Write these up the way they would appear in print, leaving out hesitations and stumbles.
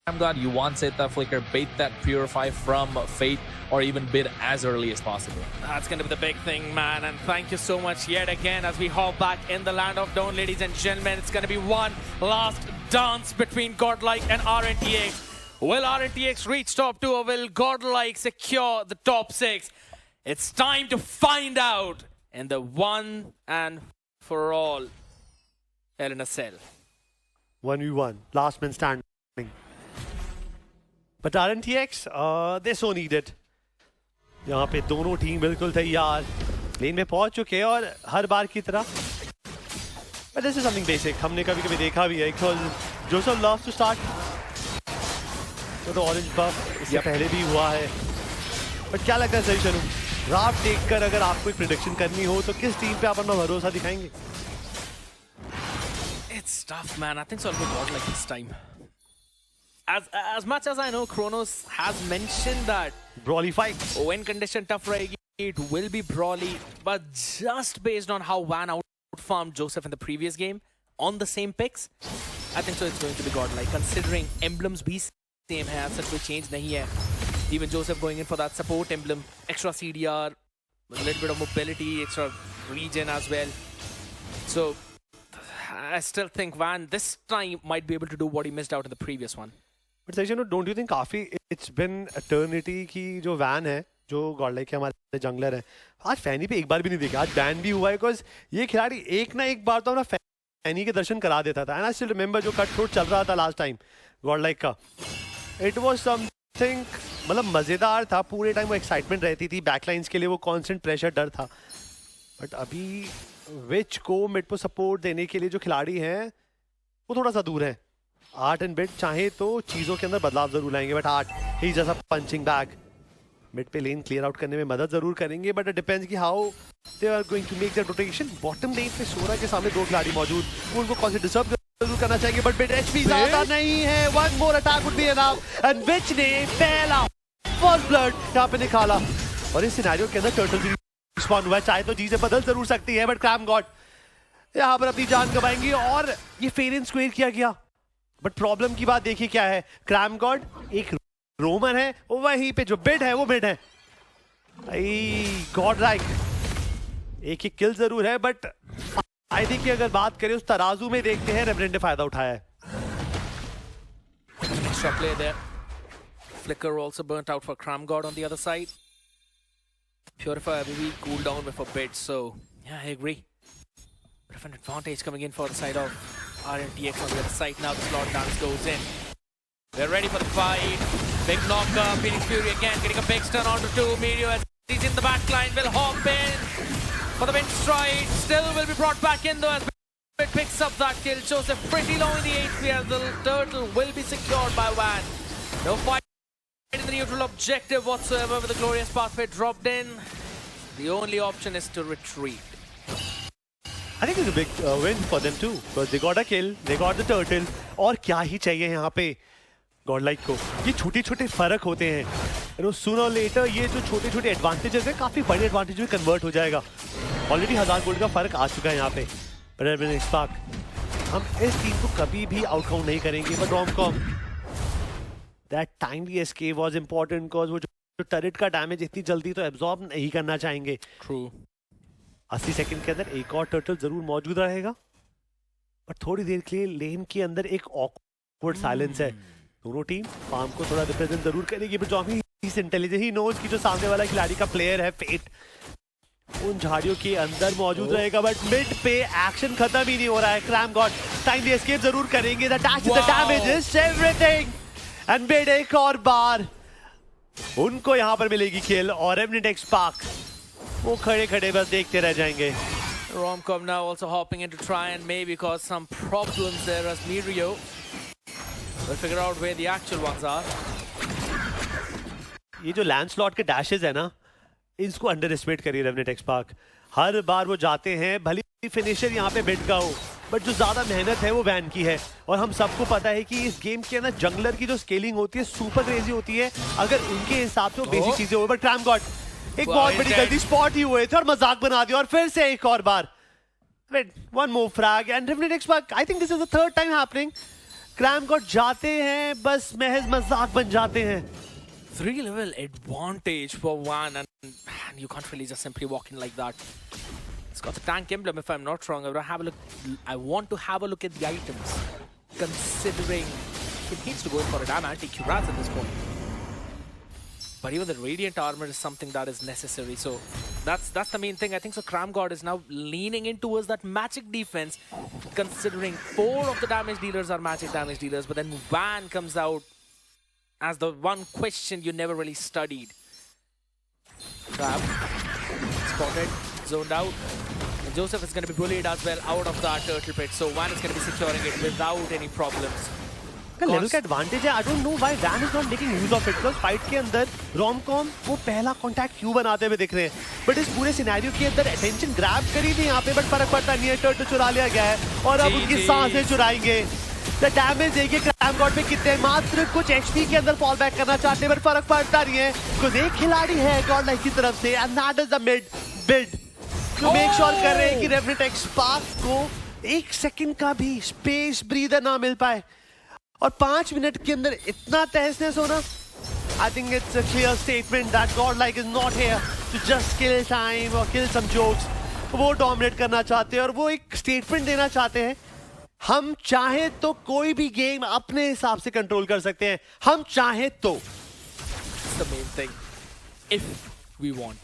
God, you want Zeta Flicker, bait that Purify from Fate, or even bid as early as possible. That's going to be the big thing, man. And thank you so much yet again as we hop back in the land of Dawn, ladies and gentlemen. It's going to be one last dance between Godlike and RNTX. Will RNTX reach top 2 or will Godlike secure the top 6? It's time to find out in the one and for all LNSL. 1v1, last man standing. But RNTX, they so need it. यहाँ पे दोनों team बिल्कुल तैयार, लेन में पहुंच चुके हैं और हर बार की तरह. But this is something basic. हमने कभी-कभी देखा भी है. Because Joseph loves to start. तो orange buff इससे पहले भी हुआ है. But क्या लगता है सही शनु? ड्राफ्ट देखकर अगर आपको एक प्रेडिक्शन करनी हो तो किस टीम पे आप अपना भरोसा दिखाएंगे? It's tough, man. I think so. I'll go Godlike this time. As much as I know, Kronos has mentioned that Brawly fight. when condition tough रहेगी, it will be Brawly. But just based on how Van outfarmed Joseph in the previous game on the same picks, I think so it's going to be Godlike. Considering emblems भी same है, such कोई change नहीं है. Even Joseph going in for that support emblem, extra CDR, a little bit of mobility, extra regen as well. So I still think Van this time might be able to do what he missed out in the previous one. But Sachin, don't you think काफी it's been eternity की जो van है, जो Godlike के हमारे jungler है, आज फैनी पे एक बार भी नहीं देखा. आज बैन भी हुआ है बिकॉज ये खिलाड़ी एक ना एक बार तो हमारा फैनी के दर्शन करा देता था. एंड आई स्टिल रिमेंबर जो कट थ्रोट चल रहा था लास्ट टाइम गॉडलाइक का. इट वाज समथिंग, मतलब मजेदार था. पूरे टाइम वो एक्साइटमेंट रहती थी. बैकलाइंस के लिए वो कांस्टेंट प्रेशर डर था. बट अभी विच को मिड को सपोर्ट देने के लिए जो खिलाड़ी हैं वो थोड़ा सा दूर है. आर्ट एंड बिट चाहे तो चीज़ों के अंदर बदलाव जरूर लाएंगे. बट आर्ट ही जैसा पंचिंग बैग मिड पे लेन क्लियर आउट करने में मदद जरूर करेंगे. बट इट डिपेंड्स कि how they are going to make that rotation. Bottom lane पे सोरा के सामने दो खिलाड़ी मौजूद, उनको कौन से डिस्टर्ब जरूर करना चाहेंगे. बट बिट एचपी ज्यादा नहीं है. One more attack would be enough and which ने पहला फर्स्ट ब्लड यहाँ पे निकाला. और इस सिनेरियो के अंदर टर्टल भी स्पॉन हुआ है. चाहे तो चीजें बदल जरूर सकती है. बट क्रैम गॉड यहाँ पर अपनी जान गवाएंगी और ये फेयर एंड स्क्वेयर किया गया. बट प्रॉब्लम की बात देखिए क्या है. क्रैम गॉड एक रोमर है, वहीं पे जो बिड है वो बिड है. गॉड लाइक एक एक किल जरूर है. बट फायदे की अगर बात करें उस तराजू में देखते हैं रेवरेंट ने फायदा उठाया है. Extra play there. Flicker also burnt out for Cram God on the other side. Purify maybe cool down with a bit, so yeah, I agree. Bit of an advantage coming in for the side of RNTX on the other side. Now the slot dance goes in. They're ready for the fight. Big knocker, Phoenix Fury again getting a big stun onto 2. Mirio as he's in the back line will hop in for the wind stride. Still will be brought back in though as Bit picks up that kill. Joseph pretty low in the HP as the turtle will be secured by Van. No fight in the neutral objective whatsoever with the glorious pathway dropped in. The only option is to retreat. I think it's a big win for them too because they got a kill, they got the turtle. और क्या ही चाहिए यहाँ पे Godlike को. ये छोटे-छोटे फर्क होते हैं. You know, sooner or later ये जो छोटे-छोटे एडवांटेजेस हैं काफी बड़े एडवांटेज में कन्वर्ट हो जाएगा. ऑलरेडी 1000 गोल्ड का फर्क आ चुका है यहाँ पे. पर स्पार्क हम इस टीम को कभी भी आउटकाउंट नहीं करेंगे. But romcom that timely escape was important because वो जो टरेट का डैमेज इतनी जल्दी तो एब्जॉर्ब नहीं करना चाहेंगे. True. 80 सेकंड के अंदर एक और टर्टल जरूर मौजूद रहेगा. पर थोड़ी देर के लिए लेन के अंदर एक ऑकवर्ड साइलेंस है. दोनों टीम फार्म को थोड़ा रिप्रेजेंट जरूर करेगी. बट जॉमी इस इंटेलिजेंस ही नोज की जो सामने वाला खिलाड़ी का प्लेयर है फेट उन झाड़ियों के अंदर मौजूद रहेगा. बट मिड पे एक्शन खत्म ही नहीं हो रहा है. क्रैम गॉड टाइमली एस्केप जरूर करेंगे. The dash the damage is everything and bid एक और बार उनको यहां पर मिलेगी किल. और रेवरेंट स्पार्क वो खड़े खड़े बस देखते रह जाएंगे. Romcom now also hopping in to try and maybe cause some problems there as Mirio will figure out where the actual ones are. ये जो लैंड स्लॉट के डैशेस है ना, इसको अंडर एस्टिमेट करिए रेवरेंट एक्सपार्क. हर बार वो जाते हैं, भले फिनिशर यहाँ पे बिड का हो, बट जो ज्यादा मेहनत है वो वैन की है. और हम सबको पता है कि इस गेम के अंदर जंगलर की जो स्केलिंग होती है सुपर क्रेजी होती है. अगर उनके हिसाब से वो बेसिक चीजें हो. बट क्रैम गॉड एक बहुत बड़ी गलती स्पॉट ही हुए थे और मजाक बना दिया. और फिर से एक और बार one more frag and Revenant XSpark. I think this is the third time happening क्रैम गॉड जाते हैं, बस महज मजाक बन जाते हैं। 3-level advantage for Van, and you can't really just simply walk in like that. It's got the tank emblem, if I'm not wrong. I want to have a look at the items, considering he needs to go in for a damn anti-Curaz at this point. But even the radiant armor is something that is necessary. So that's the main thing. I think so Cram God is now leaning in towards that magic defense, considering 4 of the damage dealers are magic damage dealers. But then Van comes out as the one question you never really studied. Trap. Spotted. Zoned out. And Joseph is going to be bullied as well out of that turtle pit. So Van is going to be securing it without any problems. Level का advantage है। I don't know why van is not making use of it, because fight के अंदर romcom वो पहला contact क्यों बनाते हुए दिख रहे हैं, बट इस पूरे सिनेरियो के अंदर अटेंशन ग्रैब करी थी यहाँ पे, बट फर्क पड़ता नहीं है। टर्टल चुरा लिया गया है और अब उनकी सांसें चुराएंगे। द डैमेज देखिए क्रैम गॉड पे कितने, मात्र कुछ एचपी के अंदर फॉल बैक करना चाहते हैं, बट फर्क पड़ता नहीं है बिकॉज़ एक खिलाड़ी है गॉड लाइक की तरफ से, and that is the mid build to make sure कर रहे हैं कि रेवेनेंट एक्सपार्क को 1 सेकंड का भी स्पेस ब्रीदर ना मिल पाए। और 5 मिनट के अंदर इतना तहस-नहस होना, I think it's a clear statement that Godlike is not here to just kill time or kill some jokes. वो डोमिनेट करना चाहते हैं और वो एक स्टेटमेंट देना चाहते हैं, हम चाहे तो कोई भी गेम अपने हिसाब से कंट्रोल कर सकते हैं, हम चाहे तो। That's the main thing. If we want.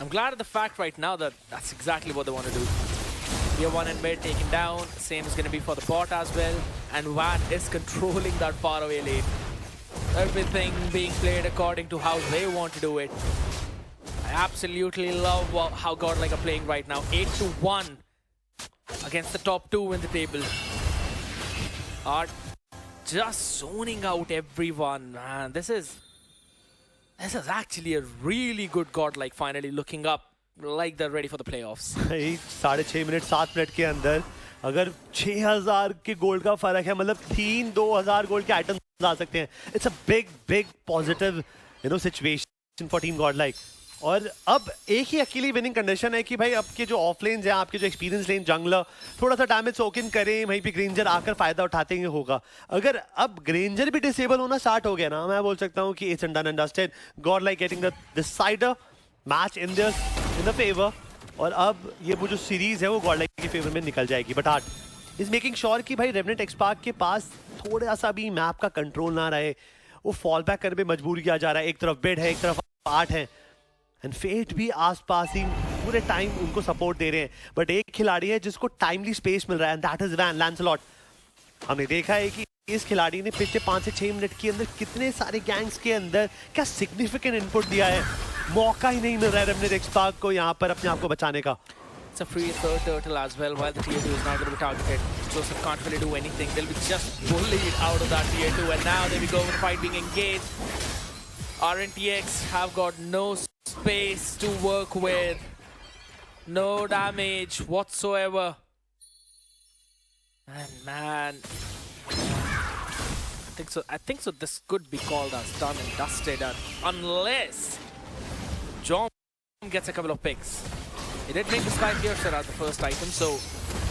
I'm glad at the fact right now that that's exactly what they want to do. Tier 1 and mid taken down. Same is going to be for the bot as well. And Van is controlling that far away lane. Everything being played according to how they want to do it. I absolutely love how Godlike are playing right now. 8-1 against the top 2 in the table. Are just zoning out everyone, man. This is actually a really good Godlike finally looking up. Like they're ready for the playoffs. 6.5 minute 7 minute के अंदर अगर 6000 के gold का फर्क है, मतलब 3-2000 gold के items आ सकते हैं। It's a big positive situation for team Godlike. और अब एक ही अकेली विनिंग कंडीशन है कि भाई आपके जो ऑफ लेन्स हैं, आपके जो एक्सपीरियंस लेन जंगलर थोड़ा सा डैमेज सोक इन करें, वहीं पे ग्रेंजर आकर फायदा उठाते ही होगा। अगर अब ग्रेंजर भी डिसेबल होना स्टार्ट हो गया ना, मैं बोल सकता हूँ कि it's done and dusted. Godlike getting the decider match in the favour, और अब ये वो जो सीरीज है वो गॉडलाइक के फेवर में निकल जाएगी। But art is making sure कि भाई रेवेनेंट एक्सपार्क के पास थोड़ा सा भी मैप का कंट्रोल ना रहे, वो फॉल बैक करने पे मजबूर किया जा रहा है। एक तरफ बेड है, एक तरफ आर्ट है, एंड फेट भी आसपास ही पूरे टाइम उनको सपोर्ट दे रहे हैं। बट एक खिलाड़ी है जिसको टाइमली स्पेस मिल रहा है, and that is when Lancelot. हमने देखा है कि इस खिलाड़ी ने पिछले 5 से 6 मिनट के अंदर कितने सारे गैंग्स के अंदर क्या सिग्निफिकेंट इनपुट दिया है। मौका ही नहीं मिल रहा है रेवेनेंट एक्सपार्क को यहाँ पर अपने आप को बचाने का। It's a free third turtle as well, while the tier 2 is now going to be targeted. Joseph can't really do anything. They'll be just bullied out of that tier 2, and now there we go with the fight being engaged. RNTX have got no space to work with. No damage whatsoever. And man, I think so this could be called as done and dusted, unless John gets a couple of picks. He did make the Sky Piercer as the first item, so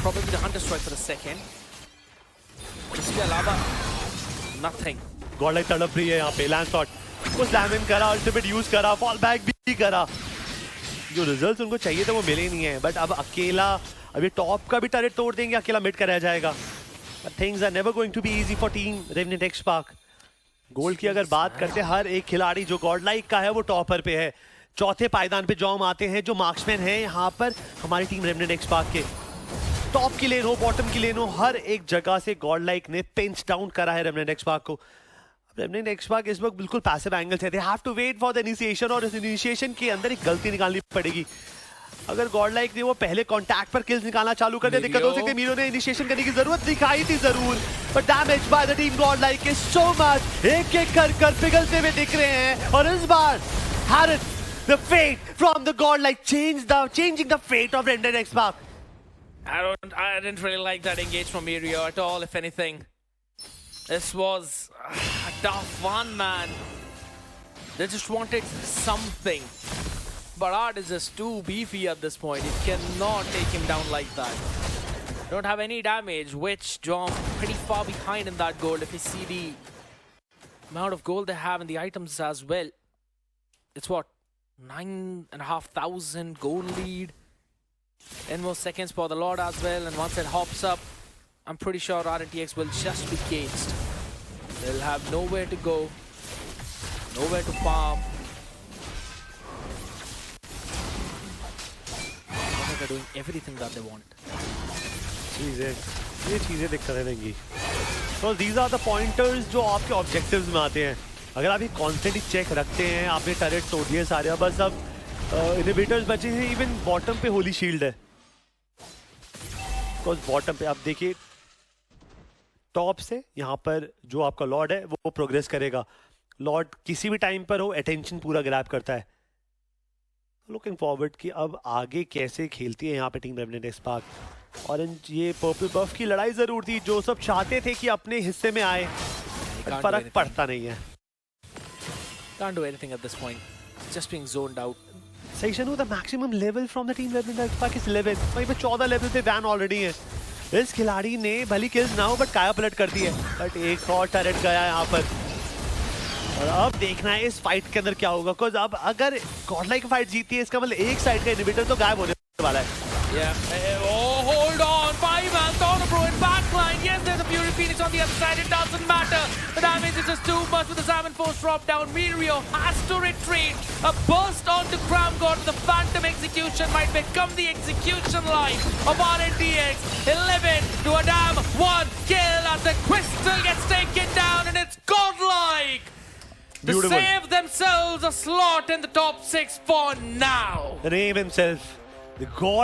probably the Hunter Strike for the second. इसके अलावा nothing. Godlike तड़प रही है यहाँ पे। Lancelot को slam इन करा, ultimate use करा, फॉल बैक भी करा। जो रिजल्ट्स उनको चाहिए थे वो मिले नहीं है। बट अब अकेला, अभी टॉप का भी टरेट तोड़ देंगे, अकेला मिड का रह जाएगा। But things are never going to be easy for team Revenant XSpark. Gold की अगर बात करते हैं, हर एक खिलाड़ी जो गॉडलाइक का है वो टॉपर पे है। चौथे पायदान पे जॉम आते हैं जो मार्क्समैन है यहाँ पर हमारी टीम रेवेनेंट एक्सपार्क के। टॉप की लेन हो, बॉटम की लेन हो, हर एक जगह से गॉडलाइक ने पिंच डाउन करा है रेवेनेंट एक्सपार्क को। रेवेनेंट एक्सपार्क इस वक्त बिल्कुल पैसिव एंगल से, they have to wait for the initiation, और इस इनिशिएशन के अंदर एक गलती निकालनी पड़ेगी। अगर गॉडलाइक ने वो पहले कांटेक्ट पर किल्स निकालना चालू कर दिया, दिक्कत हो सकती है। मीरो ने इनिशिएशन करने की जरूरत दिखाई थी जरूर, but damage by the team Godlike is so much. एक एक कर पिघलते हुए दिख रहे हैं, और इस बार Harris the fate from the Godlike changing the fate of Reveneant XSpark. I didn't really like that engage from Mirio at all, if anything. This was a tough one, man. They just wanted something. But Art is just too beefy at this point. You cannot take him down like that. Don't have any damage, which Jom pretty far behind in that gold if you see the amount of gold they have in the items as well. It's what? 9,500 gold lead. 10 more seconds for the Lord as well, and once it hops up, I'm pretty sure RNTX will just be caged. They'll have nowhere to go, nowhere to farm. They're doing everything that they want. ये चीजें दिक्कतें देंगी. So these are the pointers जो आपके objectives में आते हैं. अगर आप ये constantly check रखते हैं, आपने turret तोड़ दिए सारे, अब बस अब inhibitors बचे हैं, even bottom पे holy shield है. Because bottom पे आप देखिए टॉप से यहाँ पर जो आपका लॉर्ड है वो प्रोग्रेस करेगा. लॉर्ड किसी भी टाइम पर हो अटेंशन पूरा ग्रैब करता है. लुकिंग फॉरवर्ड कि अब आगे कैसे खेलती है यहाँ पे टीम रेवेनेंट स्पार्क. ऑरेंज ये पर्पल बफ की लड़ाई जरूर थी, जो सब चाहते थे कि अपने हिस्से में आए, फर्क पड़ता नहीं है. Can't do anything at this point. It's just being zoned out. Seishanu, the maximum level from the team Revenant Spark is 11. वहीं पे 14 लेवल पे वैन ऑलरेडी है. इस खिलाड़ी ने भली किल्स ना हो बट काया पलट कर दी है. बट एक और टरेट गया यहाँ पर. और अब देखना है इस फाइट के अंदर क्या होगा. बिकॉज अब अगर गॉडलाइक फाइट जीती है इसका मतलब एक साइड का इनहिबिटर तो गायब होने वाला है. Oh, hold on. 5-man Thornbro in backline. Yes, there's a Fury Phoenix on the other side. It doesn't matter. The damage is just too much with the Salmon Force drop down. Mirio has to retreat. A burst onto Cram God. The Phantom Execution might become the execution line of RNTX. 11 to a damn 1 kill as the Crystal gets taken down, and it's godlike to Beautiful. save themselves a slot in the top 6 for now. The name himself, the god